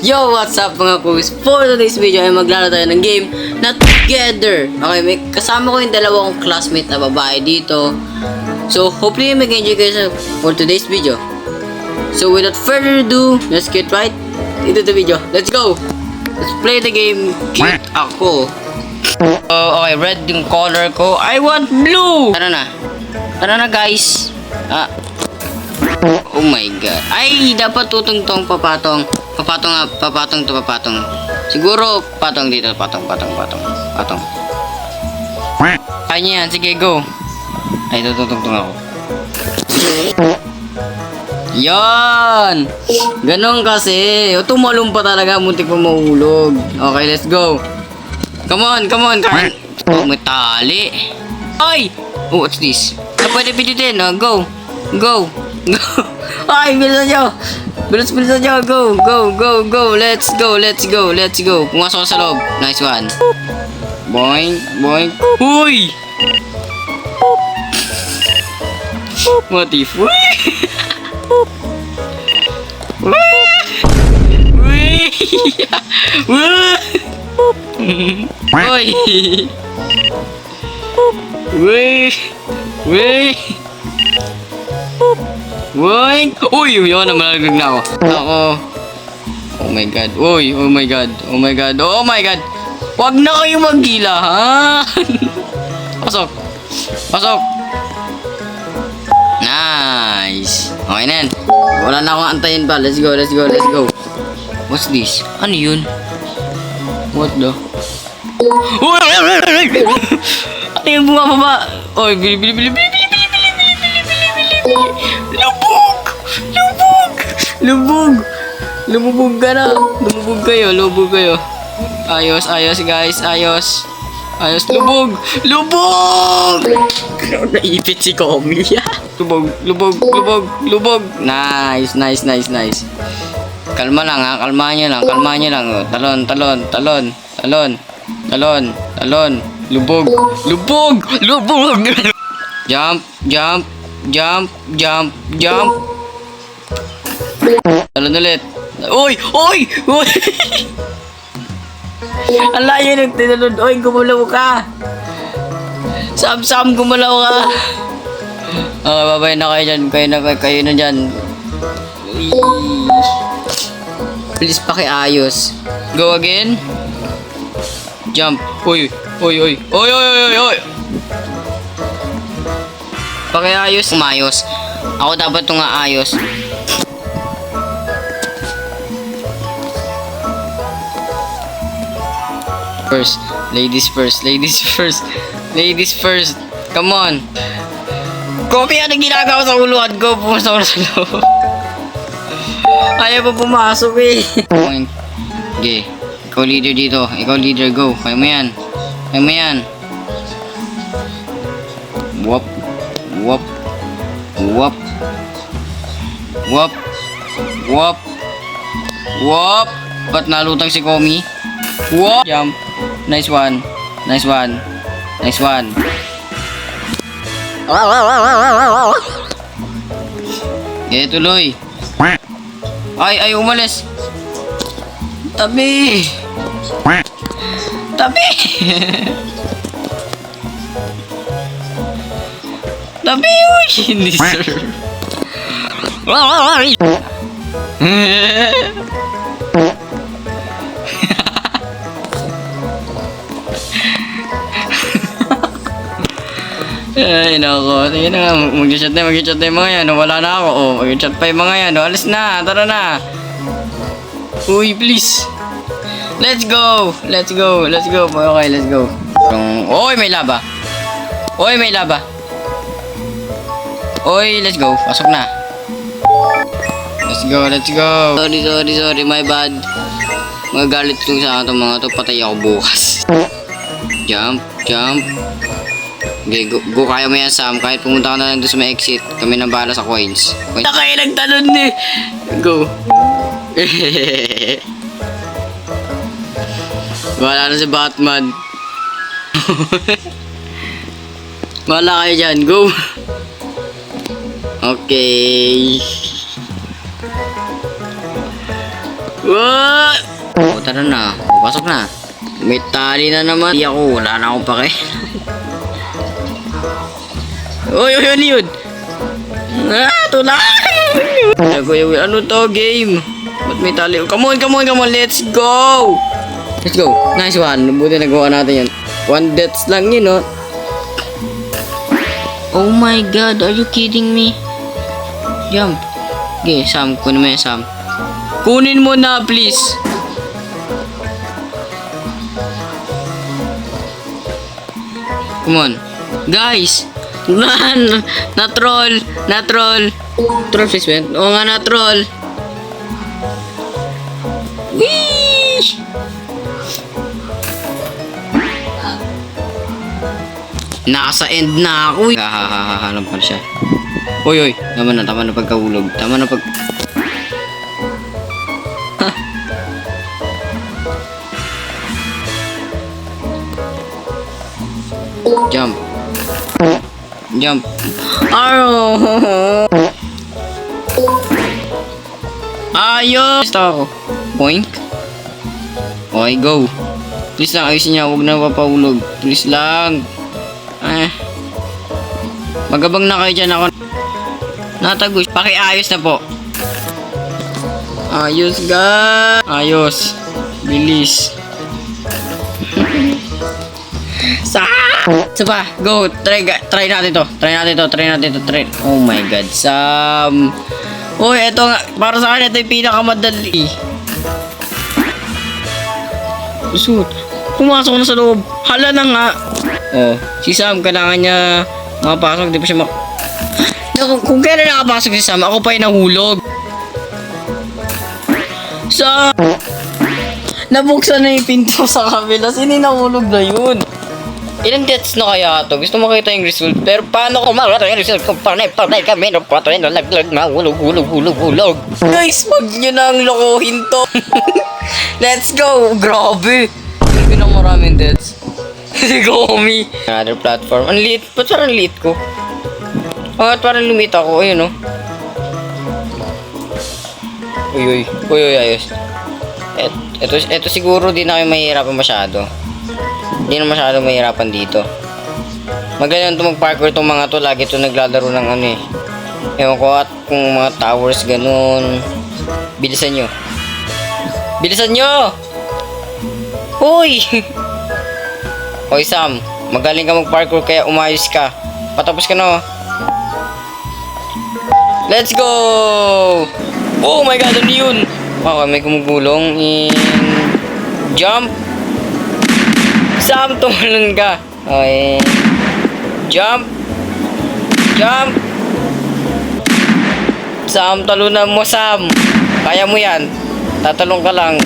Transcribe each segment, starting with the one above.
Yo, what's up mga kuys? For today's video ay maglalaro tayo ng game na Together. Okay, may kasama ko yung dalawang classmate na babae dito. So, hopefully mag-enjoy kayo for today's video. So, without further ado, let's get right into the video. Let's go! Let's play the game. Cute ako. Okay, red yung color ko. I want blue! Tara na. Tara na guys. Oh my god. Ay, dapat tutungtong papatong. Papatong to papatong. Siguro patong dito, patong. Kanya yan, sige go. Ay, tutungtong ako. Yan! Ganon kasi. O, tumalong pa talaga, muntik pa mahulog. Okay, let's go. Come on. Oh, may tali. Ay! Oh, what's this? Pwede pindutin, go. Ay, bilisan nyo. Bilisan nyo. Go. Let's go. Pumasok sa loob. Nice one. Boing. Uy! What if? Uy, yun na malagag na ako. Oh my god. Oh my god. Wag na kayo maggila, ha? Pasok. Nice. Okay na yan. Wala na akong antayin pa. Let's go. What's this? Ano yun? What the? Ano yung bumababa? Oy, bili. Lumubog ka na. Lumubog kayo. Ayos guys. Lubog. Naipit si Komi. Lubog. Nice. Kalma lang ha. Kalmahan nyo lang. Talon. Lubog. Jump. Talon ulit. Uy! Ang layo nagtinalon. Uy, gumalaw ka. Sam, gumalaw ka. Okay, babay na kayo dyan. Kayo na dyan. Please pakiayos. Go again. Jump. Uy. Pakiayos. Umayos. Ako dapat itong aayos. Ladies first. Come on. Kopi, ano ginagawa sa uluhan ko? Pumasok na sa loob. Ayaw pa pumasok eh. Okay. Ikaw leader dito. Go. Kaya mo yan. Wop. Ba't nalutang si Komi? Wop. Jump. Nice one. Tuloy. Ay, umalis. Tabi. Uy, hindi sir. Ay, nako. Sige na nga. Mag-chat na yung mga yan. Wala na ako. Mag-chat pa yung mga yan. Alis na. Tara na. Uy, please. Let's go. Okay, let's go. Oy, may laba. Oy, let's go. Pasok na. Let's go. Sorry. My bad. Magagalit kung sa itong mga to. Patay ako bukas. Jump. Okay, go kaya mo yan, Sam. Kahit pumunta ka na lang doon sa may exit, kami nang bahala sa coins. Nakaya nagtalon eh. Go. Wala na si Batman. Wala kayo dyan. Go. Okay. Tara na. Pasok na. May tali na naman. Hindi ako. Wala na akong pake. Oy, ano yun? Tulak! Kuya Will, ano to game? Ba't may tali? Come on, let's go! Let's go. Nice one. Buti nagawa natin yan. 1 deaths lang yun, no? Oh my god, are you kidding me? Jump. Okay, Sam, kunin mo yan, Sam. Kunin mo na, please. Come on. Guys! Na-troll. Troll placement. Oo nga, na-troll. Whee! Nasa end na ako. Hahahahalam pa siya. Oy. Tama na pagkahulog. Tama na pag... Jump. Ayos! Basta ako. Boink. Okay, go. Please lang, ayusin niya. Huwag na papahulog. Please lang. Magabang na kayo dyan. Ako natagos. Pakiayos na po. Ayos, guys. Ayos. Bilis. Isa pa. Go. Try natin to. Oh my god. Sam. Uy, eto nga. Para sa akin, ito yung pinakamadali. Shoot. Pumasok na sa loob. Hala na nga. Oh, si Sam, kailangan niya makapasok. Di pa siya kung kailan nakapasok si Sam, ako pa yung nahulog. Sam! Nabuksan na yung pinto sa kabila. Sino yung nahulog na yun? Ilang deaths na kaya to? Gusto makita yung result. Pero paano kung makita yung result? Kung panay kami ng 4 na naglag na hulog. Guys, wag nyo nang lokohin to. Let's go! Grabe! Hindi na maraming deaths. Gomi. Another platform. Ang liit. Ba't parang liit ko? At parang lumit ako. Ayun, oh. Uy, ayos. Ito siguro di na kayo mahihirapan masyado. Hindi na masyado mahihirapan dito. Magaling ito mag-parkour itong mga to. Lagi ito naglalaro ng ano eh. Ewan ko at kung mga towers ganun. Bilisan nyo. Uy! Hoy Sam, magaling ka mag-parkour kaya umayos ka. Patapos ka na, oh. Let's go! Oh my god, ano yun? Okay, may gumugulong. Jump! Sam, tumalon ka. Okay. Jump! Sam, talunan mo, Sam. Kaya mo yan. Tatalong ka lang.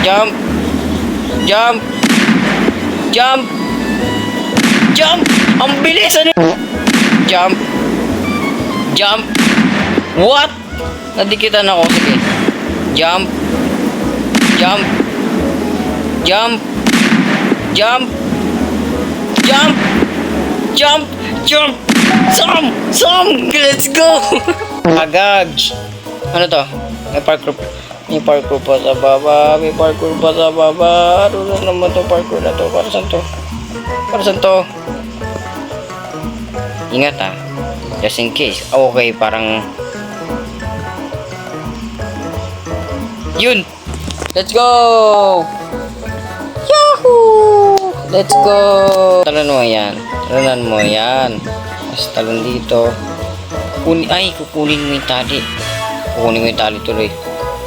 Jump! Ang bilis! Ano? Jump! What? Nadikitan ako. Sige. Jump! Sam! Let's go! Agag! Ano to? May parkour pa sa baba. Ano na naman to parkour na to? Para saan to? Ingat ah. Just in case. Okay, parang... Yun! Let's go! Yahoo! Let's go! Talunan mo yan. Mas talon dito. Kukunin mo yung tali. Tuloy.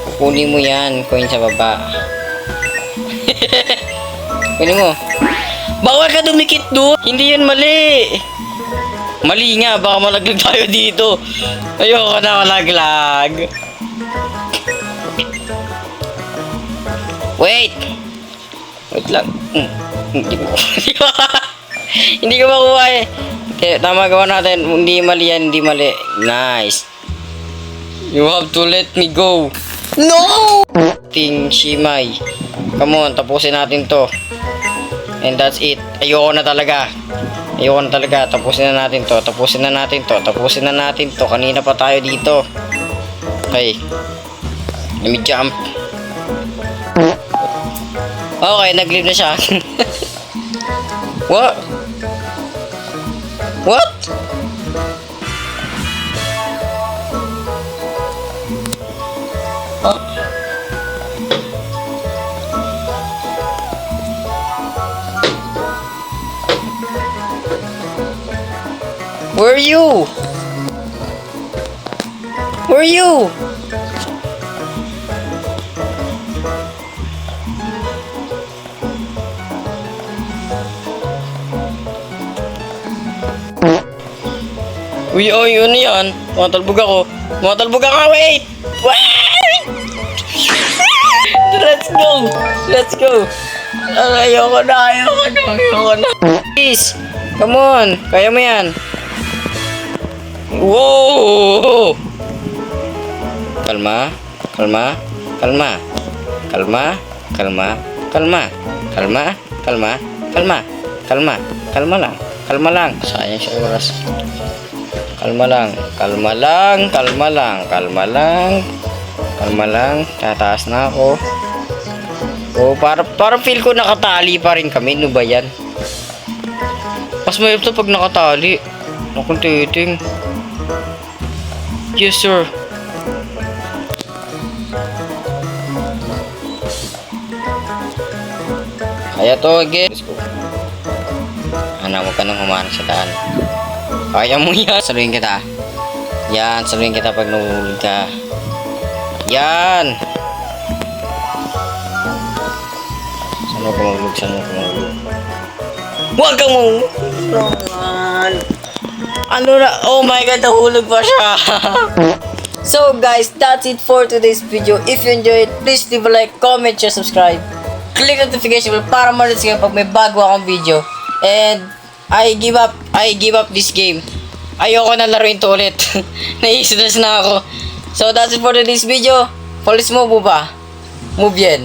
Kukunin mo yan. Coin sa baba. Kunin mo. Bawal ka dumikit doon. Hindi yun mali. Mali nga. Baka malaglag tayo dito. Ayoko na malaglag. Wait lang. Hindi ko makuha eh. Tama, gawa natin. Hindi mali yan. Nice. You have to let me go. No! Ting Shimay. Come on, tapusin natin to. And that's it. Ayoko na talaga. Tapusin na natin to. Kanina pa tayo dito. Okay. Let me jump. Okay, nag-leave na siya. What? What? Huh? Where are you? Where are you? Uy, oy, ano yan? Matalbog ako. Matalbog ako, wait! Wait! Let's go! Let's go! Ayoko na. Please! Come on! Kaya mo yan! Wow! Kalma. Kalma. Kalma. Kalma. Kalma. Kalma. Kalma. Kalma. Kalma. Kalma. Kalma lang. Kalma lang. Sayang siya oras. Kalma lang. Kalma lang. Kalma lang. Kalma lang. Kalma lang. Tataas na ako. Oh, para feel ko nakatali pa rin kami. Ano ba yan? Mas mahirap to pag nakatali. Akong titing. Yes, sir. Kaya to again. Let's go. Anak mo ka nang humarang sa daan. Kaya mo yan. Saluhin kita. Yan, saluhin kita pag nahulog ka. Yan. Saan mo ka mahulog? Saan mo ka mahulog? Huwag kang mahulog. Ano na? Oh my god, nahulog pa siya. So guys, that's it for today's video. If you enjoyed, please leave a like, comment, share, subscribe. Click notification bell para ma-notice kayo pag may bago akong video. And I give up this game. Ayoko na laruin to ulit. Nai-stress na ako. So that's it for today's video. Police mo ba? Move yan.